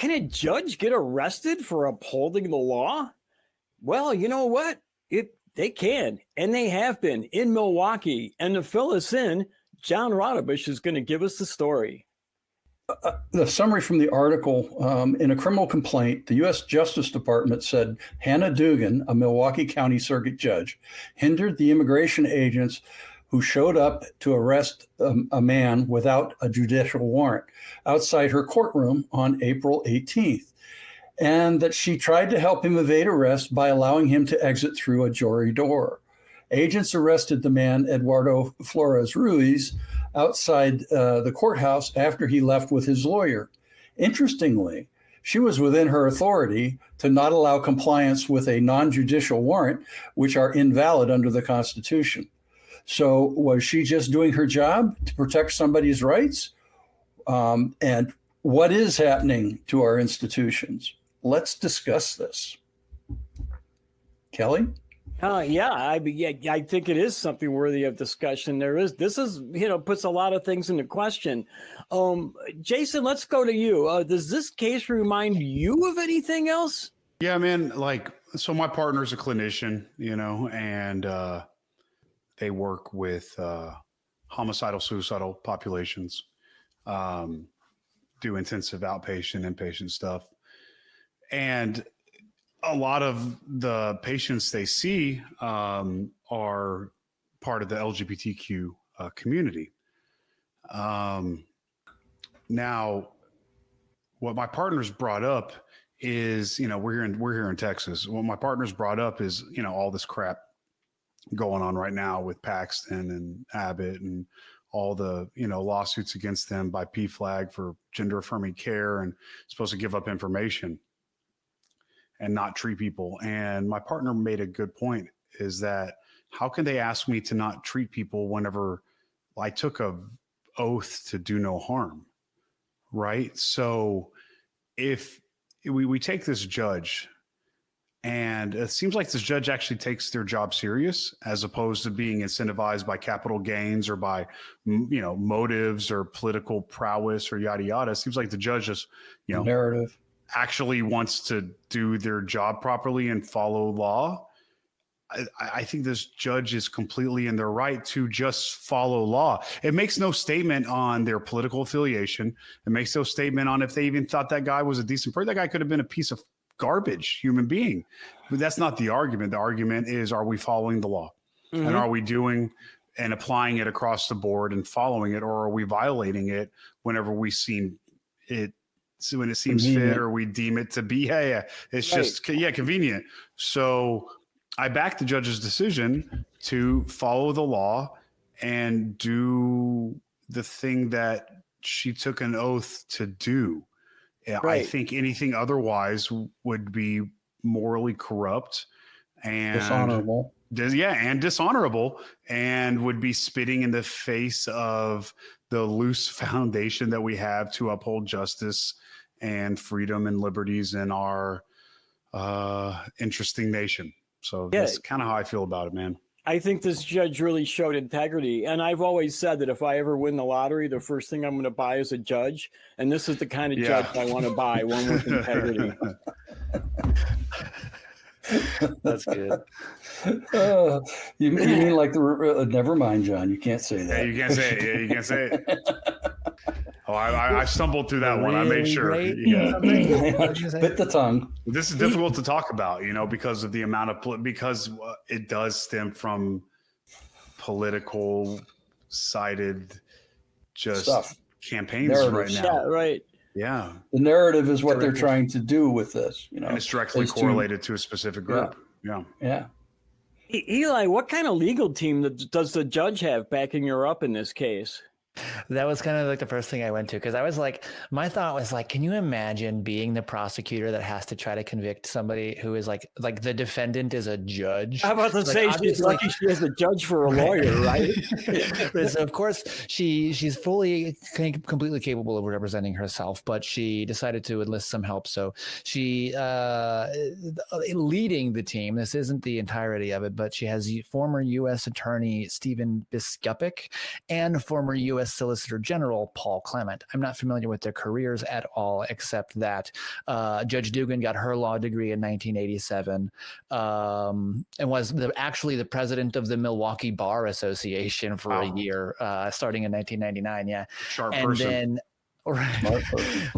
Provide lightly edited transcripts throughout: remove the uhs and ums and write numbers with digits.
Can a judge get arrested for upholding the law? Well, you know what? They can, and they have been in Milwaukee. And to fill us in, John Roudabush is going to give us the story. The summary from the article, in a criminal complaint, the U.S. Justice Department said Hannah Dugan, a Milwaukee County Circuit judge, hindered the immigration agents who showed up to arrest a man without a judicial warrant outside her courtroom on April 18th, and that she tried to help him evade arrest by allowing him to exit through a jury door. Agents arrested the man, Eduardo Flores Ruiz, outside the courthouse after he left with his lawyer. Interestingly, she was within her authority to not allow compliance with a non-judicial warrant, which are invalid under the Constitution. So was she just doing her job to protect somebody's rights? And what is happening to our institutions? Let's discuss this. Kelley? I think it is something worthy of discussion. This is puts a lot of things into question. Jason, let's go to you. Does this case remind you of anything else? Yeah, man. So my partner's a clinician, and they work with homicidal, suicidal populations, do intensive outpatient, inpatient stuff. And a lot of the patients they see are part of the LGBTQ community. Now, what my partner's brought up is, we're here in Texas. What my partner's brought up is, all this crap going on right now with Paxton and Abbott and all the, lawsuits against them by PFLAG for gender affirming care and supposed to give up information and not treat people. And my partner made a good point, is that how can they ask me to not treat people whenever I took a oath to do no harm, right? So if we take this judge, and it seems like this judge actually takes their job serious, as opposed to being incentivized by capital gains or by, motives or political prowess or yada, yada. It seems like the judge is, narrative, actually wants to do their job properly and follow law. I think this judge is completely in their right to just follow law. It makes no statement on their political affiliation. It makes no statement on if they even thought that guy was a decent person. That guy could have been a piece of garbage human being. But that's not the argument. The argument is, are we following the law? Mm-hmm. And are we doing and applying it across the board and following it, or are we violating it whenever we seem it? So when it seems fit, or we deem it to be, it's just convenient. So I back the judge's decision to follow the law and do the thing that she took an oath to do. Right. I think anything otherwise would be morally corrupt and dishonorable. And dishonorable, and would be spitting in the face of the loose foundation that we have to uphold justice and freedom and liberties in our interesting nation. So that's kind of how I feel about it, man. I think this judge really showed integrity. And I've always said that if I ever win the lottery, the first thing I'm going to buy is a judge. And this is the kind of judge I want to buy, one with integrity. That's good. You mean like the never mind, John. You can't say that. Yeah, you can't say it. Yeah, you can't say it. Oh, I stumbled through that one. I made sure. Bit the tongue. This is difficult to talk about, because of the amount of because it does stem from political sided stuff. Campaigns right now. Yeah, right. Yeah. The narrative is what they're trying to do with this, And it's directly correlated to a specific group. Yeah. Eli, what kind of legal team does the judge have backing her up in this case? That was kind of like the first thing I went to, because I was like, my thought was like, can you imagine being the prosecutor that has to try to convict somebody who is like the defendant is a judge? How about to say she's lucky she has a judge for a lawyer, right? So of course she's fully completely capable of representing herself, but she decided to enlist some help. So she leading the team. This isn't the entirety of it, but she has former U.S. Attorney Stephen Biskupic and former U.S. Solicitor General Paul Clement. I'm not familiar with their careers at all, except that Judge Dugan got her law degree in 1987 and was actually the president of the Milwaukee Bar Association for a year, starting in 1999. Yeah. Sharp and person. then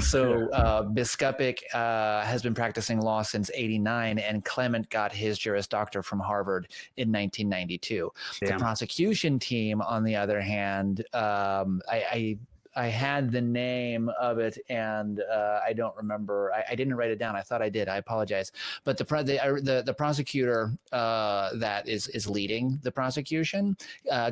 So Biskupic has been practicing law since '89, and Clement got his Juris Doctor from Harvard in 1992. Damn. The prosecution team, on the other hand, I had the name of it, and I don't remember. I didn't write it down. I thought I did. I apologize. But the prosecutor that is leading the prosecution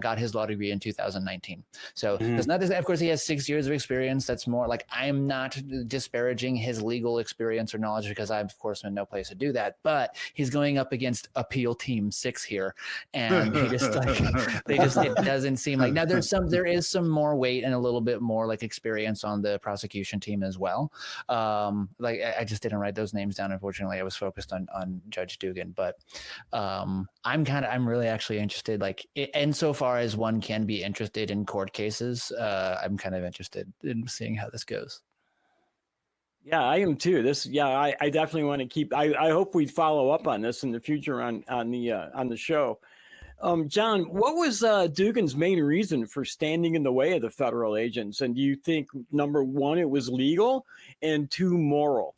got his law degree in 2019. So it's not this. Of course, he has 6 years of experience. That's more like, I'm not disparaging his legal experience or knowledge, because I'm, of course, in no place to do that. But he's going up against Appeal Team 6 here, and he just it doesn't seem like, now there is some more weight and a little bit more like experience on the prosecution team as well. Like I just didn't write those names down. Unfortunately, I was focused on Judge Dugan, but I'm really actually interested, like, insofar as one can be interested in court cases, I'm kind of interested in seeing how this goes. Yeah, I am too. I definitely want to keep, I hope we follow up on this in the future on the show. John, what was Dugan's main reason for standing in the way of the federal agents? And do you think, number one, it was legal, and two, moral?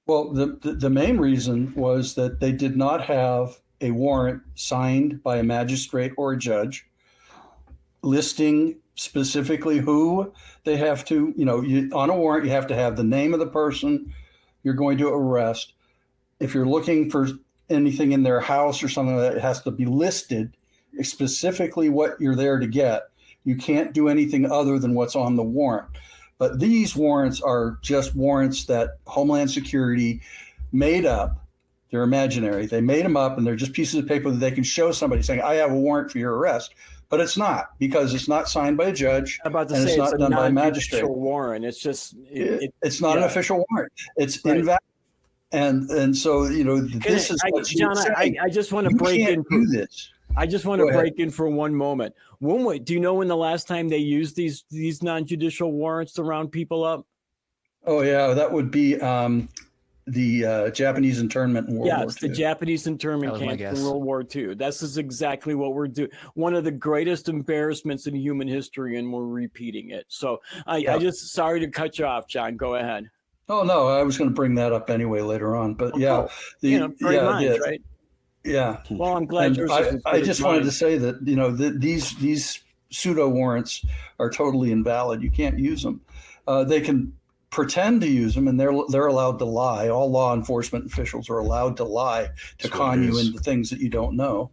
Well, the main reason was that they did not have a warrant signed by a magistrate or a judge listing specifically who they have to, on a warrant, you have to have the name of the person you're going to arrest. If you're looking for anything in their house or something like that, it has to be listed specifically what you're there to get. You can't do anything other than what's on the warrant. But these warrants are just warrants that Homeland Security made up. They're imaginary. They made them up, and they're just pieces of paper that they can show somebody saying, I have a warrant for your arrest. But it's not, because it's not signed by a judge, and it's not done by a magistrate. Warrant. It's just it's not an official warrant. It's invalid. And so, this is what John, I just want to break in. Do this. I just want to break in for one moment. Do you know when the last time they used these non-judicial warrants to round people up? Oh yeah, that would be the Japanese internment in World War II. Yes, the Japanese internment camp in World War II. This is exactly what we're doing. One of the greatest embarrassments in human history, and we're repeating it. So I just, sorry to cut you off, John. Go ahead. Oh no, I was going to bring that up anyway later on, but right? Yeah. Well, I'm glad you're. I just wanted to say that these pseudo warrants are totally invalid. You can't use them. They can pretend to use them, and they're allowed to lie. All law enforcement officials are allowed to lie to con you into things that you don't know,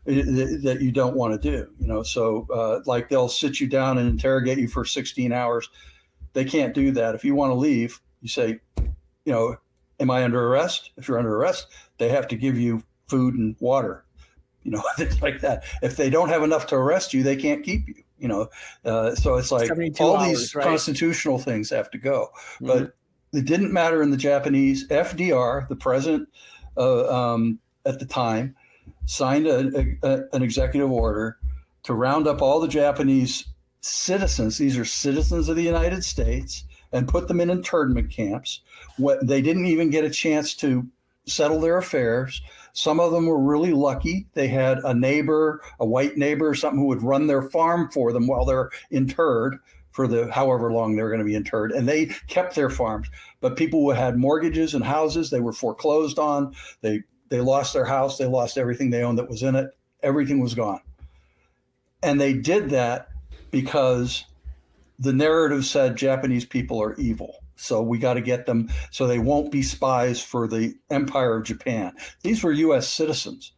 that you don't want to do. So like they'll sit you down and interrogate you for 16 hours. They can't do that. If you want to leave, you say, am I under arrest? If you're under arrest, they have to give you food and water, things like that. If they don't have enough to arrest you, they can't keep you, so it's like all these constitutional things have to go. Mm-hmm. But it didn't matter in the Japanese. FDR, the president at the time, signed an executive order to round up all the Japanese citizens. These are citizens of the United States, and put them in internment camps. They didn't even get a chance to settle their affairs. Some of them were really lucky. They had a neighbor, a white neighbor or something, who would run their farm for them while they're interred for however long they're going to be interred. And they kept their farms. But people who had mortgages and houses, they were foreclosed on. They lost their house. They lost everything they owned that was in it. Everything was gone. And they did that because the narrative said Japanese people are evil. So we got to get them so they won't be spies for the Empire of Japan. These were U.S. citizens.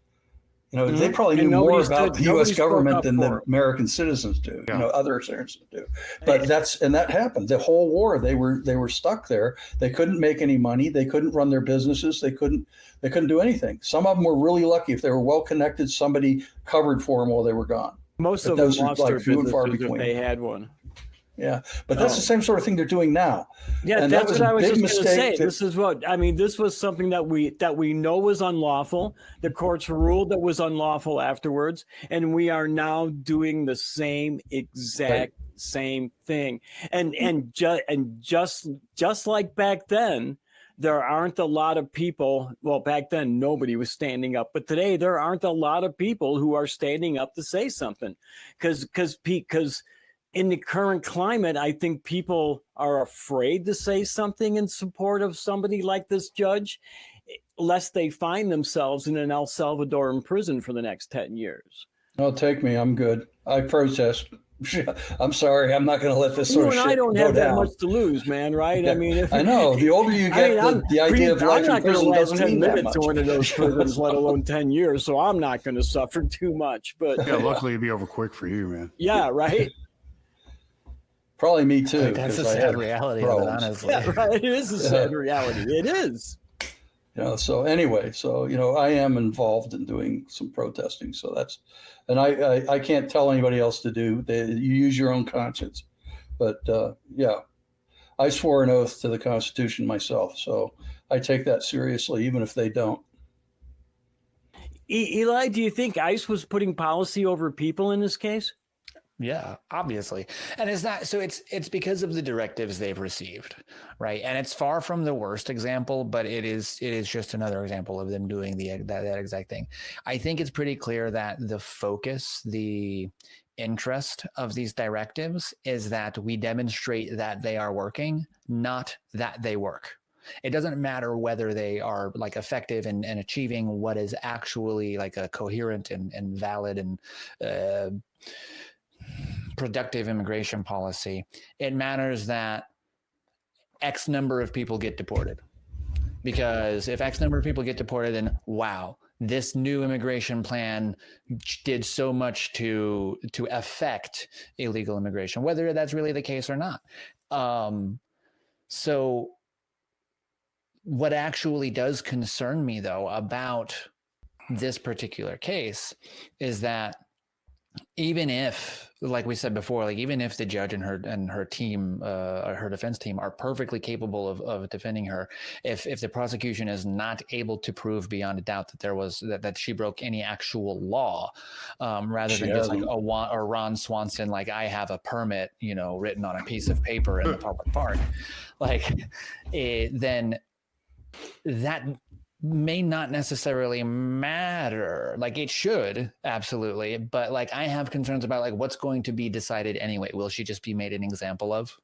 They probably knew more about the U.S. government than the American citizens do. Yeah. Other citizens do. But that happened. The whole war, they were stuck there. They couldn't make any money. They couldn't run their businesses. They couldn't do anything. Some of them were really lucky. If they were well connected, somebody covered for them while they were gone. Most of them lost their businesses if they had one. Yeah, but that's the same sort of thing they're doing now. Yeah, and that's what I was just going to say. That, this is what I mean. This was something that we know was unlawful. The courts ruled that was unlawful afterwards, and we are now doing the same exact same thing. And just like back then, there aren't a lot of people. Well, back then nobody was standing up, but today there aren't a lot of people who are standing up to say something, because in the current climate, I think people are afraid to say something in support of somebody like this judge, lest they find themselves in an El Salvadoran prison for the next 10 years. No, take me. I'm good. I protest. I'm sorry. I'm not going to let this sort of shit I don't go have down. that much to lose, man. Right? Yeah. I mean, I know. The older you get, the idea of life in prison doesn't mean that much. To one of those prisons, let alone 10 years. So I'm not going to suffer too much. But yeah, luckily it'd be over quick for you, man. Yeah, right. Probably me too. That's a sad reality of it, honestly. Yeah, right. It is a sad reality. It is. So anyway, I am involved in doing some protesting. So that's, and I can't tell anybody else to do. You use your own conscience. But yeah, I swore an oath to the Constitution myself. So I take that seriously, even if they don't. Eli, do you think ICE was putting policy over people in this case? Yeah, obviously. And it's because of the directives they've received, right? And it's far from the worst example, but it is just another example of them doing that exact thing. I think it's pretty clear that the focus, the interest of these directives is that we demonstrate that they are working, not that they work. It doesn't matter whether they are like effective in achieving what is actually like a coherent and valid and productive immigration policy. It matters that X number of people get deported, because if X number of people get deported, then wow, this new immigration plan did so much to affect illegal immigration, whether that's really the case or not. So what actually does concern me though about this particular case is that even if, like we said before, like even if the judge and her team, her defense team, are perfectly capable of defending her, if the prosecution is not able to prove beyond a doubt that that she broke any actual law, rather than just like a Ron Swanson, like I have a permit, written on a piece of paper in the public park, then that may not necessarily matter. Like it should, absolutely, but like I have concerns about like what's going to be decided anyway. Will she just be made an example of?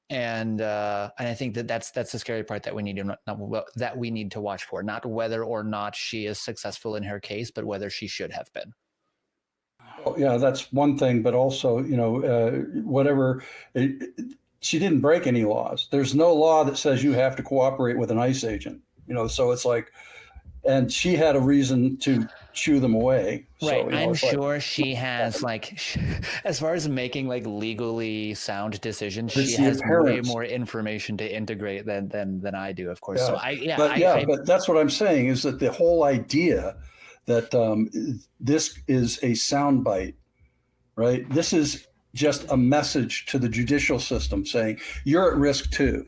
And I think that's the scary part that we need to watch for, not whether or not she is successful in her case, but whether she should have been. Oh, yeah, that's one thing, but also she didn't break any laws. There's no law that says you have to cooperate with an ICE agent. So it's like, and she had a reason to shoo them away. Right. So, I'm sure she has as far as making like legally sound decisions, she has way more information to integrate than I do, of course. Yeah. So but that's what I'm saying is that the whole idea that this is a soundbite, right? This is just a message to the judicial system saying you're at risk too.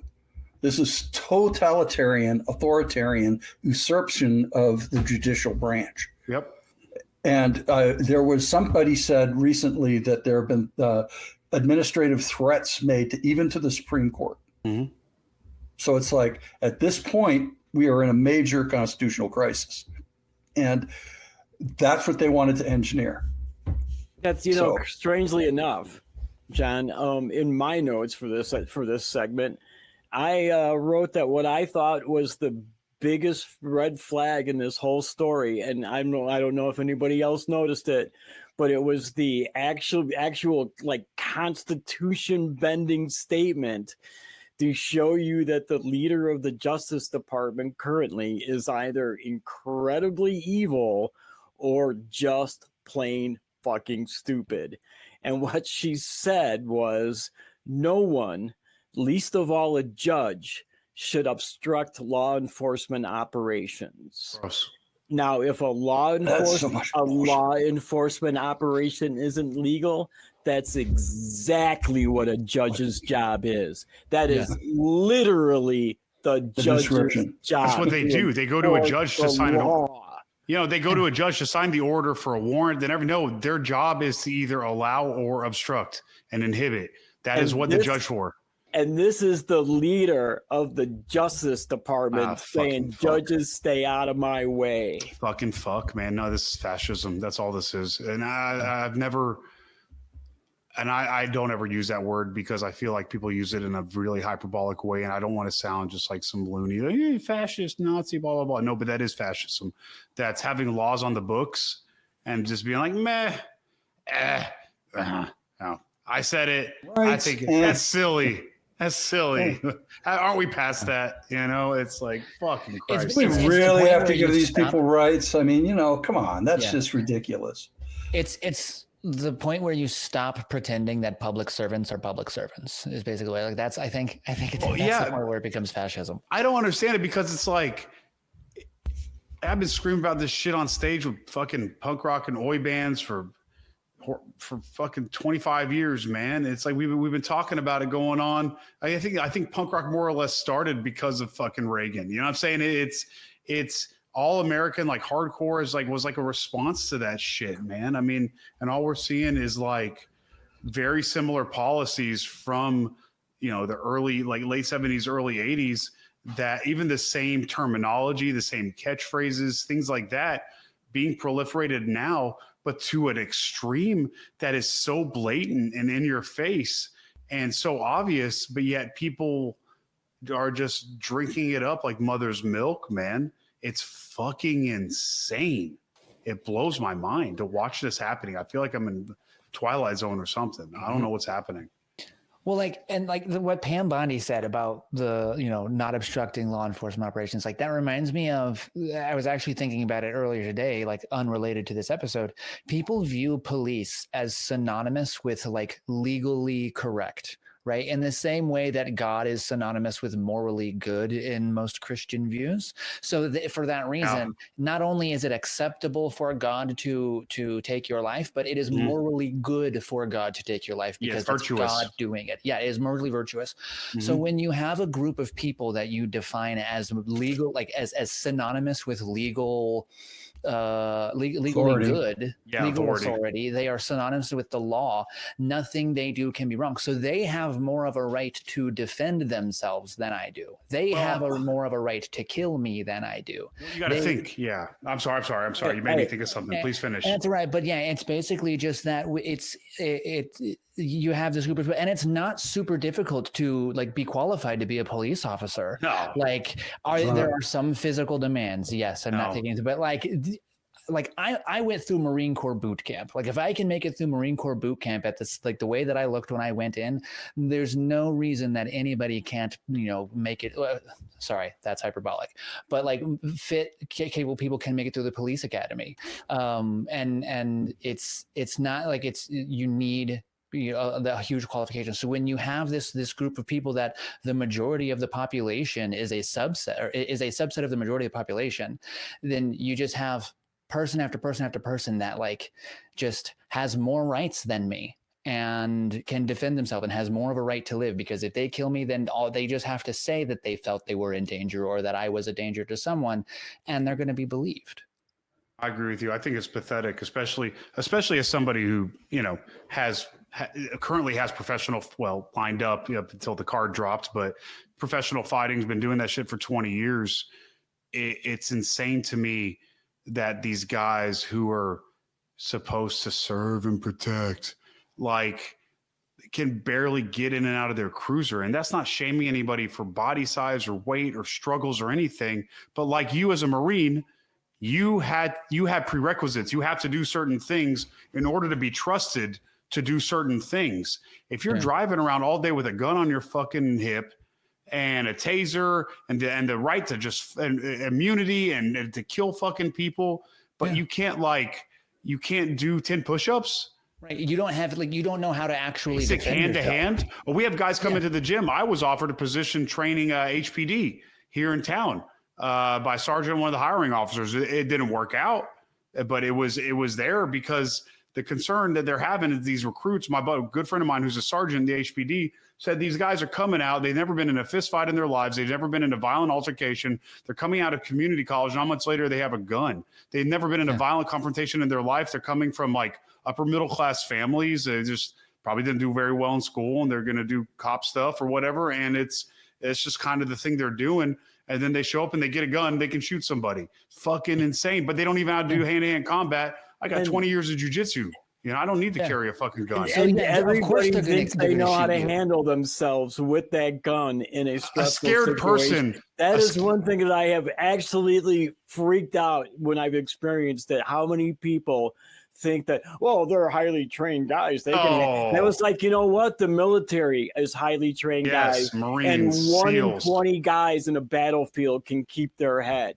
This is totalitarian, authoritarian usurpation of the judicial branch. Yep. And there was somebody said recently that there have been administrative threats made even to the Supreme Court. Mm-hmm. So it's like at this point, we are in a major constitutional crisis. And that's what they wanted to engineer. That's, strangely enough, John, in my notes for this segment, I wrote that what I thought was the biggest red flag in this whole story, and I don't know if anybody else noticed it, but it was the actual like constitution bending statement to show you that the leader of the Justice Department currently is either incredibly evil or just plain fucking stupid. And what she said was, no one, least of all a judge, should obstruct law enforcement operations. Gross. Now, if a law enforcement operation isn't legal, That's exactly what a judge's job is. That is literally the judge's description. job. That's what they do. They go to a judge to sign they go to a judge to sign the order for a warrant. They never know. Their job is to either allow or obstruct and inhibit. That is what the judge for. And this is the leader of the Justice Department saying, judges, stay out of my way. Fucking fuck, man. No, this is fascism. That's all this is. And I've never... And I don't ever use that word because I feel like people use it in a really hyperbolic way. And I don't want to sound just like some loony, like, hey, fascist, Nazi, blah, blah, blah. No, but that is fascism. That's having laws on the books and just being like, meh, no. I said it. Right. I think that's silly. That's silly. Aren't we past that? You know, it's like, fucking Christ. We really have to give these people rights. I mean, come on. That's just ridiculous. It's the point where you stop pretending that public servants are public servants is basically like that's I think that's the point where it becomes fascism. I don't understand it because it's like I've been screaming about this shit on stage with fucking punk rock and oi bands for fucking 25 years, man. It's like we've been talking about it going on. I think punk rock more or less started because of fucking Reagan. You know what I'm saying? It's all American, like hardcore was like a response to that shit, man. I mean, and all we're seeing is like very similar policies from, the early, like late 70s, early 80s, that even the same terminology, the same catchphrases, things like that being proliferated now, but to an extreme that is so blatant and in your face and so obvious, but yet people are just drinking it up like mother's milk, man. It's fucking insane. It blows my mind to watch this happening. I feel like I'm in Twilight Zone or something. I don't know what's happening. Well, what Pam Bondi said about the, not obstructing law enforcement operations, like that reminds me of, I was actually thinking about it earlier today, like unrelated to this episode. People view police as synonymous with like legally correct. Right. In the same way that God is synonymous with morally good in most Christian views. So for that reason, not only is it acceptable for God to take your life, but it is morally good for God to take your life because it's God doing it. Yeah, it is morally virtuous. Mm-hmm. So when you have a group of people that you define as legal, like as synonymous with legally good, legal authority, they are synonymous with the law. Nothing they do can be wrong. So they have more of a right to defend themselves than I do. They have more of a right to kill me than I do. You got to think. Yeah. I'm sorry. You made me think of something. Please finish. That's right. But yeah, it's basically just that you have this group of, and it's not super difficult to like be qualified to be a police officer. No. Like there are some physical demands. Yes. I'm not taking it, but like I went through Marine Corps boot camp. Like if I can make it through Marine Corps boot camp at this, like the way that I looked when I went in, there's no reason that anybody can't, make it. Sorry, that's hyperbolic, but like fit, capable people can make it through the police academy. And it's not like you need the huge qualification. So when you have this group of people that the majority of the population is a subset of the majority of the population, then you just have person after person after person that like just has more rights than me and can defend themselves and has more of a right to live, because if they kill me, then they just have to say that they felt they were in danger or that I was a danger to someone, and they're going to be believed. I agree with you. I think it's pathetic, especially as somebody who, currently has professional, lined up until the card dropped, but professional fighting's been doing that shit for 20 years. It's insane to me that these guys who are supposed to serve and protect, like, can barely get in and out of their cruiser. And that's not shaming anybody for body size or weight or struggles or anything. But like you as a Marine, you had prerequisites. You have to do certain things in order to be trusted to do certain things. If you're driving around all day with a gun on your fucking hip and a taser and the right to just immunity and to kill fucking people, but you can't do 10 push-ups. Right. You don't have you don't know how to actually defend hand yourself. To hand. Well, we have guys come into the gym. I was offered a position training HPD here in town by Sergeant, one of the hiring officers. It didn't work out, but it was there because the concern that they're having is these recruits. My good friend of mine who's a sergeant in the HPD said these guys are coming out. They've never been in a fist fight in their lives. They've never been in a violent altercation. They're coming out of community college. 9 months later, they have a gun. They've never been in a violent confrontation in their life. They're coming from like upper middle class families. They just probably didn't do very well in school, and they're going to do cop stuff or whatever. And it's just kind of the thing they're doing. And then they show up and they get a gun. They can shoot somebody. Fucking insane. But they don't even know how to do hand-to-hand combat. I got 20 years of jujitsu. You know, I don't need to carry a fucking gun. And everybody thinks they know how to handle themselves with that gun in a stressful scared situation. person. That is one thing that I have absolutely freaked out when I've experienced it. How many people think that, well, they're highly trained guys. They can. That was like, you know what? The military is highly trained guys. Marines, and 1 in SEALs. 20 guys in a battlefield can keep their head.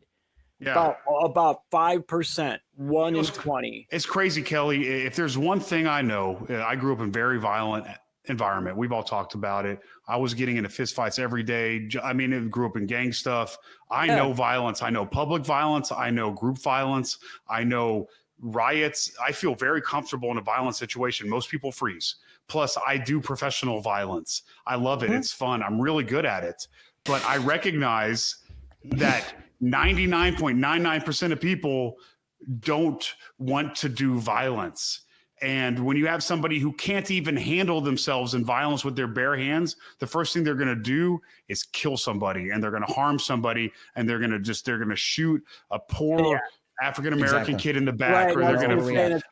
Yeah. About 5%, 1 in 20. It's crazy, Kelley. If there's one thing I know, I grew up in very violent environment. We've all talked about it. I was getting into fistfights every day. I mean, I grew up in gang stuff. I know violence. I know public violence. I know group violence. I know riots. I feel very comfortable in a violent situation. Most people freeze. Plus, I do professional violence. I love it. It's fun. I'm really good at it. But I recognize that 99.99% of people don't want to do violence. And when you have somebody who can't even handle themselves in violence with their bare hands, the first thing they're going to do is kill somebody, and they're going to harm somebody, and they're going to shoot a poor African-American kid in the back, or they're going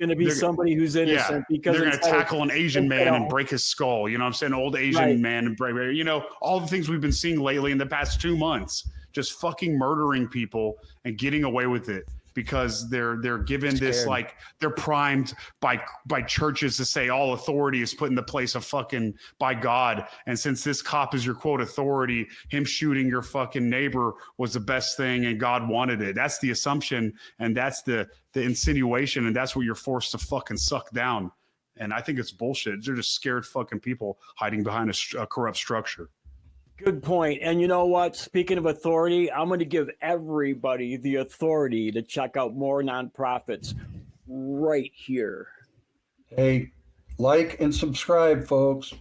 to be somebody who's innocent because they're going to tackle an Asian man and break his skull. You know what I'm saying? An old Asian man and break, you know, all the things we've been seeing lately in the past 2 months, just fucking murdering people and getting away with it because they're given this, like, they're primed by churches to say all authority is put in the place of fucking by God. And since this cop is your quote authority, him shooting your fucking neighbor was the best thing and God wanted it. That's the assumption, and that's the insinuation, and that's what you're forced to fucking suck down. And I think it's bullshit. They're just scared fucking people hiding behind a corrupt structure. Good point. And you know what? Speaking of authority, I'm going to give everybody the authority to check out more nonprofits right here. Hey, like and subscribe, folks.